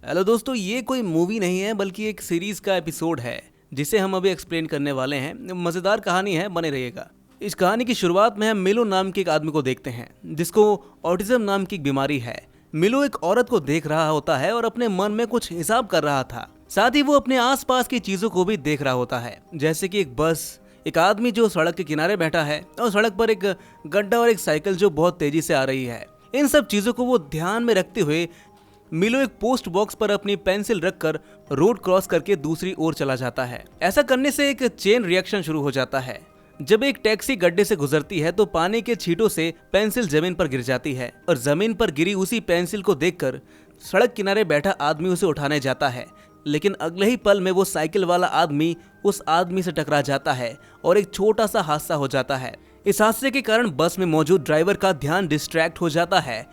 Hello दोस्तों, ये कोई मूवी नहीं है बल्कि एक सीरीज का एपिसोड है जिसे हम अभी एक्सप्लेन करने वाले हैं। मज़ेदार कहानी है, बने रहिएगा। इस कहानी की शुरुआत में हम मिलो नाम के एक आदमी को देखते हैं जिसको ऑटिज्म नाम की एक बीमारी है। मिलो एक औरत को देख रहा होता है और अपने मन में कुछ हिसाब कर रहा था। साथ ही वो अपने आसपास की चीजों को भी देख रहा होता है, जैसे कि एक बस, एक आदमी जो सड़क के किनारे बैठा है और सड़क पर एक गड्ढा और एक साइकिल जो बहुत तेजी से आ रही है। इन सब चीजों को वो ध्यान में रखते हुए मिलो एक पोस्ट बॉक्स पर अपनी पेंसिल रखकर रोड क्रॉस करके दूसरी ओर चला जाता है। ऐसा करने से एक चेन रिएक्शन शुरू हो जाता है। जब एक टैक्सी गड्ढे से गुजरती है तो पानी के छींटों से पेंसिल जमीन पर गिर जाती है और जमीन पर गिरी उसी पेंसिल को देखकर सड़क किनारे बैठा आदमी उसे उठाने जाता है। लेकिन अगले ही पल में वो साइकिल वाला आदमी उस आदमी से टकरा जाता है और एक छोटा सा हादसा हो जाता है। इस हादसे के कारण बस में मौजूद ड्राइवर का ध्यान डिस्ट्रैक्ट हो जाता है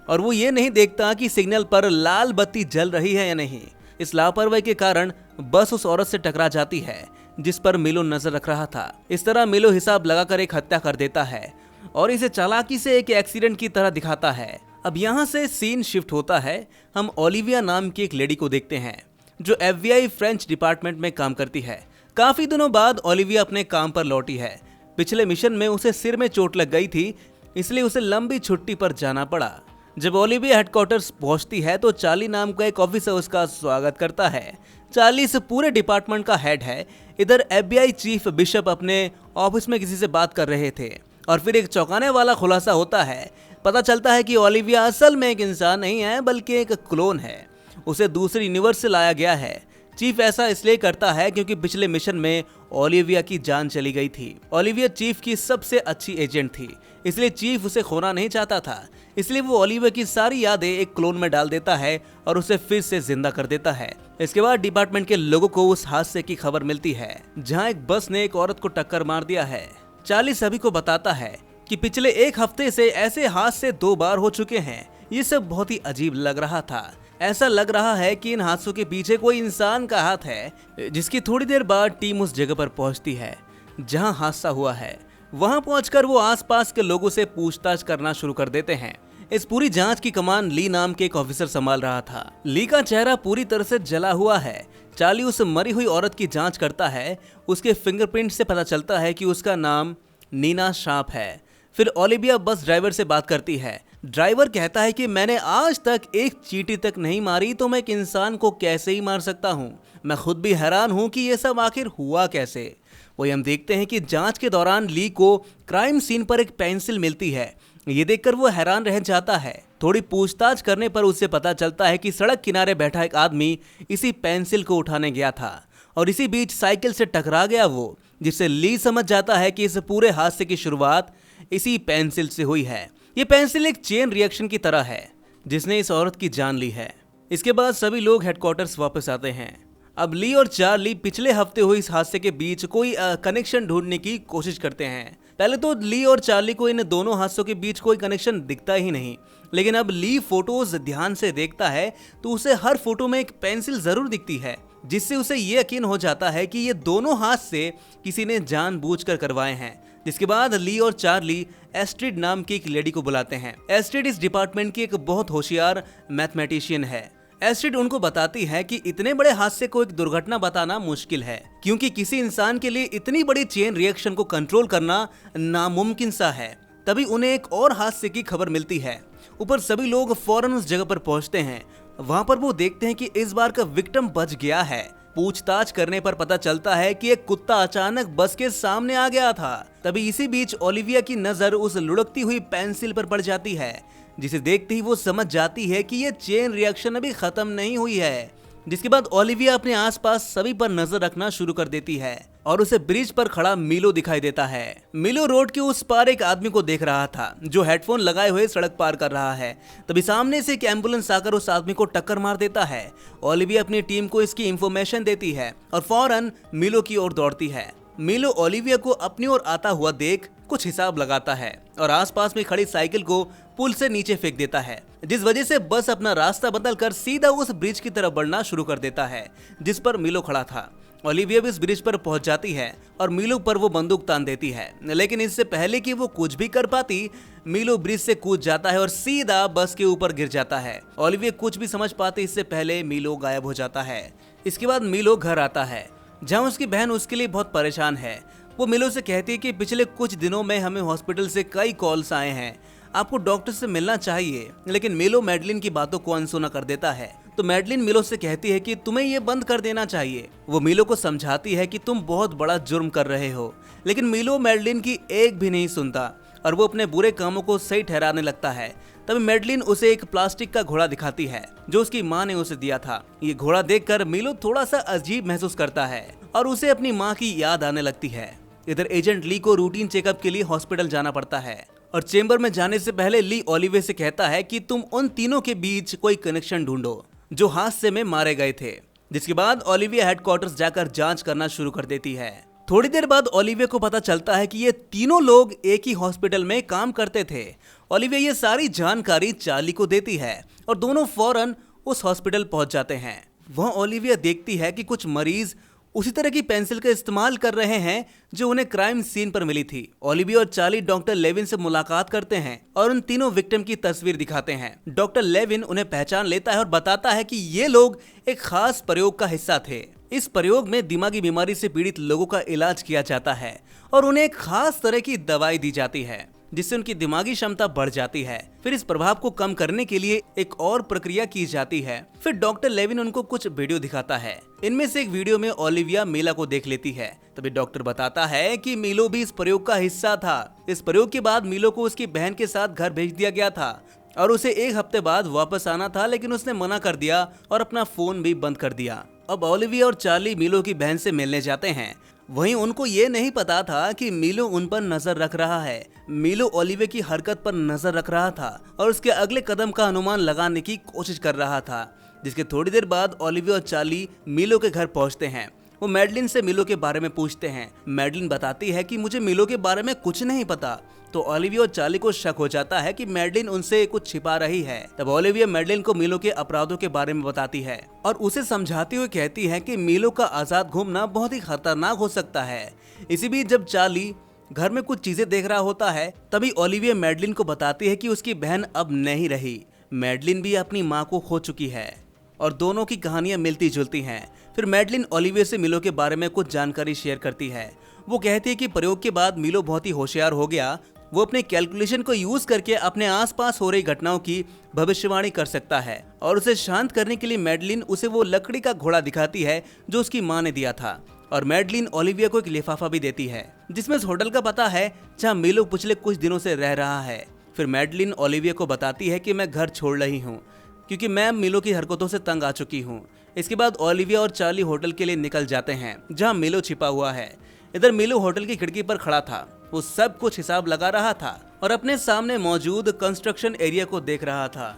और वो ये नहीं देखता कि सिग्नल पर लाल बत्ती जल रही है या नहीं। इस लापरवाही के कारण बस उस औरत से टकरा जाती है जिस पर मिलो नजर रख रहा था। इस तरह मिलो हिसाब लगाकर एक हत्या कर देता है और इसे चालाकी से एक एक्सीडेंट की तरह दिखाता है। अब यहाँ से सीन शिफ्ट होता है। हम ओलिविया नाम की एक लेडी को देखते हैं जो FBI फ्रेंच डिपार्टमेंट में काम करती है। काफी दिनों बाद ओलिविया अपने काम पर लौटी है। पिछले मिशन में उसे सिर में चोट लग गई थी, इसलिए उसे लंबी छुट्टी पर जाना पड़ा। जब ओलिविया हेडक्वार्टर्स पहुंचती है तो चार्ली नाम का एक ऑफिसर उसका स्वागत करता है। चार्ली इस पूरे डिपार्टमेंट का हेड है। इधर FBI चीफ बिशप अपने ऑफिस में किसी से बात कर रहे थे और फिर एक चौंकाने वाला खुलासा होता है। पता चलता है कि ओलिविया असल में एक इंसान नहीं है बल्कि एक क्लोन है। उसे दूसरी यूनिवर्स से लाया गया है। चीफ ऐसा इसलिए करता है क्योंकि पिछले मिशन में ओलिविया की जान चली गई थी। ओलिविया चीफ की सबसे अच्छी एजेंट थी, इसलिए चीफ उसे खोना नहीं चाहता था। इसलिए वो ओलिविया की सारी यादें एक क्लोन में डाल देता है और उसे फिर से जिंदा कर देता है। इसके बाद डिपार्टमेंट के लोगों को उस हादसे की खबर मिलती है जहां एक बस ने एक औरत को टक्कर मार दिया है। चार्ली सभी को बताता है कि पिछले एक हफ्ते से ऐसे हादसे 2 बार हो चुके हैं। ये सब बहुत ही अजीब लग रहा था। ऐसा लग रहा है कि इन हादसों के पीछे कोई इंसान का हाथ है। जिसकी थोड़ी देर बाद टीम उस जगह पर पहुंचती है जहां हादसा हुआ है। वहां पहुंचकर वो आसपास के लोगों से पूछताछ करना शुरू कर देते हैं। इस पूरी जांच की कमान ली नाम के एक ऑफिसर संभाल रहा था। ली का चेहरा पूरी तरह से जला हुआ है। चार्ली उस मरी हुई औरत की जांच करता है। उसके फिंगरप्रिंट से पता चलता है कि उसका नाम नीना शार्प है। फिर ओलिविया बस ड्राइवर से बात करती है। ड्राइवर कहता है कि मैंने आज तक एक चींटी तक नहीं मारी तो मैं एक इंसान को कैसे ही मार सकता हूँ। मैं खुद भी हैरान हूँ कि ये सब आखिर हुआ कैसे। वही हम देखते हैं कि जांच के दौरान ली को क्राइम सीन पर एक पेंसिल मिलती है। ये देखकर वो हैरान रह जाता है। थोड़ी पूछताछ करने पर उसे पता चलता है कि सड़क किनारे बैठा एक आदमी इसी पेंसिल को उठाने गया था और इसी बीच साइकिल से टकरा गया वो, जिससे ली समझ जाता है कि इस पूरे हादसे की शुरुआत इसी पेंसिल से हुई है। ये पेंसिल एक चेन रिएक्शन की तरह है जिसने इस औरत की जान ली है। इसके बाद सभी लोग हेडक्वार्टर्स वापस आते हैं। अब ली और चार्ली पिछले हफ्ते हुए इस हादसे के बीच कोई कनेक्शन ढूंढने की कोशिश करते हैं। पहले तो ली और चार्ली को इन दोनों हादसों के बीच कोई कनेक्शन दिखता ही नहीं, लेकिन अब ली फोटोज ध्यान से देखता है तो उसे हर फोटो में एक पेंसिल जरूर दिखती है, जिससे उसे ये यकीन हो जाता है कि ये दोनों हादसे किसी ने जानबूझकर करवाए हैं। जिसके बाद ली और चार्ली एस्ट्रिड नाम की एक लेडी को बुलाते हैं। एस्ट्रिड इस डिपार्टमेंट की एक बहुत होशियार मैथमेटिशियन है। एस्ट्रिड उनको बताती है कि इतने बड़े हादसे को एक दुर्घटना बताना मुश्किल है, क्योंकि किसी इंसान के लिए इतनी बड़ी चेन रिएक्शन को कंट्रोल करना नामुमकिन सा है। तभी उन्हें एक और हादसे की खबर मिलती है। ऊपर सभी लोग फौरन उस जगह पर पहुंचते हैं। वहां पर वो देखते हैं कि इस बार का विक्टिम बच गया है। पूछताछ करने पर पता चलता है कि एक कुत्ता अचानक बस के सामने आ गया था। तभी इसी बीच ओलिविया की नजर उस लुढ़कती हुई पेंसिल पर पड़ जाती है, जिसे देखते ही वो समझ जाती है कि ये चेन रिएक्शन अभी खत्म नहीं हुई है। जिसके बाद ओलिविया अपने आसपास सभी पर नजर रखना शुरू कर देती है और उसे ब्रिज पर खड़ा मिलो दिखाई देता है। मिलो रोड के उस पार एक आदमी को देख रहा था जो हेडफोन लगाए हुए सड़क पार कर रहा है। तभी सामने से एक एम्बुलेंस आकर उस आदमी को टक्कर मार देता है। ओलिविया अपनी टीम को इसकी इंफॉर्मेशन देती है और फौरन मिलो की ओर दौड़ती है। मिलो ओलिविया को अपनी ओर आता हुआ देख कुछ हिसाब लगाता है और आसपास में खड़ी साइकिल को पुल से नीचे फेंक देता है, जिस वजह से बस अपना रास्ता बदलकर सीधा उस ब्रिज की तरफ बढ़ना शुरू कर देता है जिस पर मिलो खड़ा था। ओलिविया भी इस ब्रिज पर पहुंच जाती है और मीलो पर वो बंदूक तान देती है, लेकिन इससे पहले कि वो कुछ भी कर पाती, मीलो ब्रिज से कूद जाता है और सीधा बस के ऊपर गिर जाता है। ओलिविया कुछ भी समझ पाते इससे पहले मीलो गायब हो जाता है। इसके बाद मीलो घर आता है, जहाँ उसकी बहन उसके लिए बहुत परेशान है। वो मीलो से कहती है कि पिछले कुछ दिनों में हमें हॉस्पिटल से कई कॉल्स आए हैं, आपको डॉक्टर से मिलना चाहिए। लेकिन मीलो मैडलिन की बातों को अनसुना कर देता है। तो मैडलिन मीलो से कहती है कि तुम्हें ये बंद कर देना चाहिए। वो मीलो को समझाती है कि तुम बहुत बड़ा जुर्म कर रहे हो, लेकिन मीलो मैडलिन की एक भी नहीं सुनता और वो अपने बुरे कामों को सही ठहराने लगता है। तभी मैडलिन उसे एक प्लास्टिक का घोड़ा दिखाती है जो उसकी माँ ने उसे दिया था। ये घोड़ा देखकर मीलो थोड़ा सा अजीब महसूस करता है और उसे अपनी माँ की याद आने लगती है। इधर एजेंट ली को रूटीन चेकअप के लिए हॉस्पिटल जाना पड़ता है और चेंबर में जाने से पहले ली ओलिविया से कहता है कि तुम उन तीनों के बीच कोई कनेक्शन ढूंढो जो हादसे में मारे गए थे। जिसके बाद ओलिविया हेडक्वार्टर्स जाकर जांच करना शुरू कर देती है। थोड़ी देर बाद ओलिविया को पता चलता है कि ये तीनों लोग एक ही हॉस्पिटल में काम करते थे। ओलिविया ये सारी जानकारी चार्ली को देती है और दोनों फौरन उस हॉस्पिटल पहुंच जाते हैं। वहां ओलिविया देखती है कि कुछ मरीज उसी तरह की पेंसिल का इस्तेमाल कर रहे हैं जो उन्हें क्राइम सीन पर मिली थी। ओलिविया और चार्ली डॉक्टर लेविन से मुलाकात करते हैं और उन तीनों विक्टिम की तस्वीर दिखाते हैं। डॉक्टर लेविन उन्हें पहचान लेता है और बताता है कि ये लोग एक खास प्रयोग का हिस्सा थे। इस प्रयोग में दिमागी बीमारी से पीड़ित लोगों का इलाज किया जाता है और उन्हें एक खास तरह की दवाई दी जाती है जिससे उनकी दिमागी क्षमता बढ़ जाती है। फिर इस प्रभाव को कम करने के लिए एक और प्रक्रिया की जाती है। फिर डॉक्टर लेविन उनको कुछ वीडियो दिखाता है। इनमें से एक वीडियो में ओलिविया मीला को देख लेती है। तभी डॉक्टर बताता है कि मीलो भी इस प्रयोग का हिस्सा था। इस प्रयोग के बाद मीलो को उसकी बहन के साथ घर भेज दिया गया था और उसे एक हफ्ते बाद वापस आना था, लेकिन उसने मना कर दिया और अपना फोन भी बंद कर दिया। अब ओलिविया और चार्ली मीलो की बहन से मिलने जाते हैं। वहीं उनको ये नहीं पता था कि मीलो उन पर नजर रख रहा है। मीलो ओलिविया की हरकत पर नजर रख रहा था और उसके अगले कदम का अनुमान लगाने की कोशिश कर रहा था। जिसके थोड़ी देर बाद ओलिविया और चार्ली मीलो के घर पहुंचते हैं। वो मैडलिन से मीलो के बारे में पूछते हैं। मैडलिन बताती है कि मुझे मीलो के बारे में कुछ नहीं पता। तो ओलिविया और चार्ली को शक हो जाता है कि मैडलिन उनसे कुछ छिपा रही है। तब ओलिविया मैडलिन को मीलो के अपराधों के बारे में बताती है और उसे समझाते हुए कहती है कि मीलो का आजाद घूमना बहुत ही खतरनाक हो सकता है। इसी बीच जब चार्ली घर में कुछ चीजें देख रहा होता है, तभी ओलिविया मैडलिन को बताती है कि उसकी बहन अब नहीं रही। मैडलिन भी अपनी माँ को खो चुकी है और दोनों की कहानियां मिलती जुलती हैं। फिर मैडलिन ओलिविया से मीलो के बारे में कुछ जानकारी शेयर करती है। वो कहती है कि प्रयोग के बाद मीलो बहुत ही होशियार हो गया। वो अपने कैलकुलेशन को यूज करके अपने आसपास हो रही घटनाओं की भविष्यवाणी कर सकता है और उसे शांत करने के लिए मैडलिन उसे वो लकड़ी का घोड़ा दिखाती है जो उसकी माँ ने दिया था। और मैडलिन ओलिविया को एक लिफाफा भी देती है जिसमें उस होटल का पता है जहाँ मीलो पिछले कुछ दिनों से रह रहा है। फिर मैडलिन ओलिविया को बताती है कि मैं घर छोड़ रही हूँ क्योंकि मैं मीलो की हरकतों से तंग आ चुकी हूँ। इसके बाद ओलिविया और चार्ली होटल के लिए निकल जाते हैं जहाँ मीलो छिपा हुआ है। इधर मीलो होटल की खिड़की पर खड़ा था। वो सब कुछ हिसाब लगा रहा था और अपने सामने मौजूद कंस्ट्रक्शन एरिया को देख रहा था।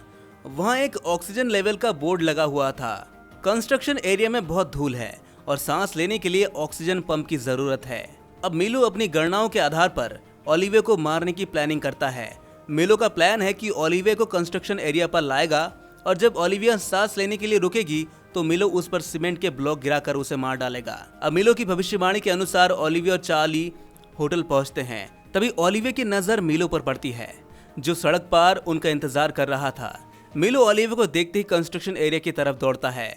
वहाँ एक ऑक्सीजन लेवल का बोर्ड लगा हुआ था। कंस्ट्रक्शन एरिया में बहुत धूल है और सांस लेने के लिए ऑक्सीजन पंप की जरूरत है। अब मीलो अपनी गणनाओं के आधार पर ओलिविया को मारने की प्लानिंग करता है। मीलो का प्लान है कि ओलिविया को कंस्ट्रक्शन एरिया पर लाएगा और जब ओलिविया सांस लेने के लिए रुकेगी तो मीलो उस पर सीमेंट के ब्लॉक गिराकर उसे मार डालेगा। अब मीलो की भविष्यवाणी के अनुसार ओलिविया और चार्ली होटल पहुंचते हैं। तभी ओलिविया की नजर मीलो पर पड़ती है जो सड़क पार उनका इंतजार कर रहा था। मीलो ओलिविया को देखते ही कंस्ट्रक्शन एरिया की तरफ दौड़ता है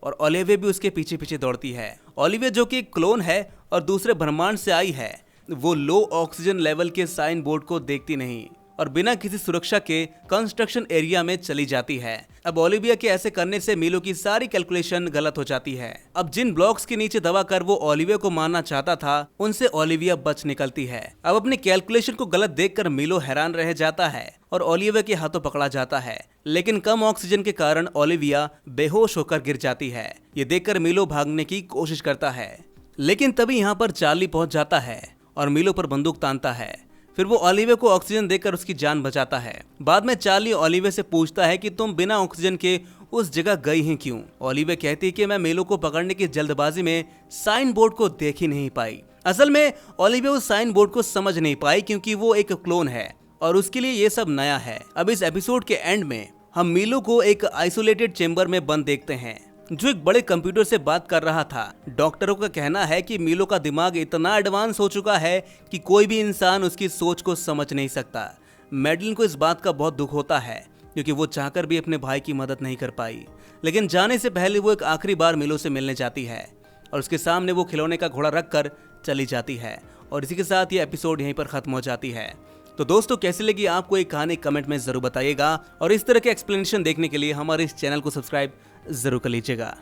और ओलिविया भी उसके पीछे पीछे दौड़ती है। ओलिविया जो कि एक क्लोन है और दूसरे ब्रह्मांड से आई है, वो लो ऑक्सीजन लेवल के साइन बोर्ड को देखती नहीं और बिना किसी सुरक्षा के कंस्ट्रक्शन एरिया में चली जाती है। अब ओलिविया के ऐसे करने से मीलो की सारी कैलकुलेशन गलत हो जाती है। अब जिन ब्लॉक्स के नीचे दबाकर वो ओलिविया को मारना चाहता था उनसे ओलिविया बच निकलती है। अब अपने कैलकुलेशन को गलत देखकर मीलो हैरान रह जाता है और ओलिविया के हाथों पकड़ा जाता है, लेकिन कम ऑक्सीजन के कारण ओलिविया बेहोश होकर गिर जाती है। ये देखकर मीलो भागने की कोशिश करता है, लेकिन तभी यहाँ पर चार्ली पहुंच जाता है और मीलो पर बंदूक तानता है। फिर वो ओलिविया को ऑक्सीजन देकर उसकी जान बचाता है। बाद में चार्ली ओलिविया से पूछता है कि तुम बिना ऑक्सीजन के उस जगह गई हैं क्यों? ओलिविया कहती है कि मैं मीलो को पकड़ने की जल्दबाजी में साइन बोर्ड को देख ही नहीं पाई। असल में ओलिविया उस साइन बोर्ड को समझ नहीं पाई क्योंकि वो एक क्लोन है और उसके लिए ये सब नया है। अब इस एपिसोड के एंड में हम मीलो को एक आइसोलेटेड चेंबर में बंद देखते हैं जो एक बड़े कंप्यूटर से बात कर रहा था। डॉक्टरों का कहना है कि मीलो का दिमाग इतना एडवांस हो चुका है कि कोई भी इंसान उसकी सोच को समझ नहीं सकता। मैडलिन को इस बात का बहुत दुख होता है क्योंकि वो चाहकर भी अपने भाई की मदद नहीं कर पाई। लेकिन जाने से पहले वो एक आखिरी बार मीलो से मिलने जाती है और उसके सामने वो खिलौने का घोड़ा रखकर चली जाती है। और इसी के साथ ये एपिसोड यहीं पर खत्म हो जाती है। तो दोस्तों, कैसी लगी आपको ये कहानी कमेंट में जरूर बताइएगा और इस तरह के एक्सप्लेनेशन देखने के लिए हमारे इस चैनल को सब्सक्राइब जरूर कर लीजिएगा।